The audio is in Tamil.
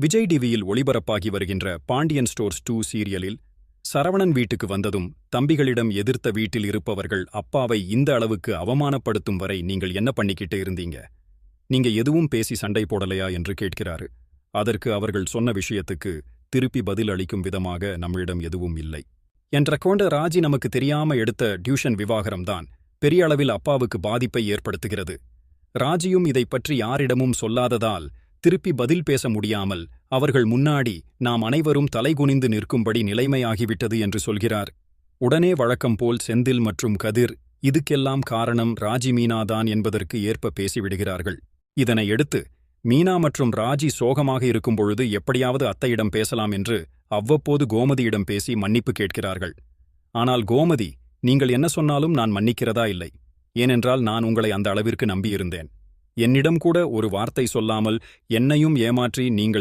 விஜய் டிவியில் ஒளிபரப்பாகி வருகின்ற பாண்டியன் ஸ்டோர்ஸ் 2 சீரியலில் சரவணன் வீட்டுக்கு வந்ததும் தம்பிகளிடம் எதிர்த்த வீட்டில் இருப்பவர்கள் அப்பாவை இந்த அளவுக்கு அவமானப்படுத்தும் வரை நீங்கள் என்ன பண்ணிக்கிட்டு இருந்தீங்க? நீங்க எதுவும் பேசி சண்டை போடலையா என்று கேட்கிறாரு. அதற்கு அவர்கள் சொன்ன விஷயத்துக்கு திருப்பி பதில் அளிக்கும் விதமாக நம்மிடம் எதுவும் இல்லை என்ற கொண்ட ராஜி நமக்கு தெரியாம எடுத்த டியூஷன் விவாகரம்தான் பெரிய அளவில் அப்பாவுக்கு பாதிப்பை ஏற்படுத்துகிறது. ராஜியும் இதை பற்றி யாரிடமும் சொல்லாததால் திருப்பி பதில் பேச முடியாமல் அவர்கள் முன்னாடி நாம் அனைவரும் தலைகுனிந்து நிற்கும்படி நிலைமையாகிவிட்டது என்று சொல்கிறார். உடனே வழக்கம் போல் செந்தில் மற்றும் கதிர் இதுக்கெல்லாம் காரணம் ராஜி மீனாதான் என்பதற்கு ஏற்ப பேசிவிடுகிறார்கள். இதனை எடுத்து மீனா மற்றும் ராஜி சோகமாக இருக்கும் பொழுது எப்படியாவது அத்தையிடம் பேசலாம் என்று அவ்வப்போது கோமதியிடம் பேசி மன்னிப்பு கேட்கிறார்கள். ஆனால் கோமதி, நீங்கள் என்ன சொன்னாலும் நான் மன்னிக்கிறதா இல்லை. ஏனென்றால் நான் உங்களை அந்த அளவிற்கு நம்பியிருந்தேன். என்னிடம் கூட ஒரு வார்த்தை சொல்லாமல் என்னையும் ஏமாற்றி நீங்கள்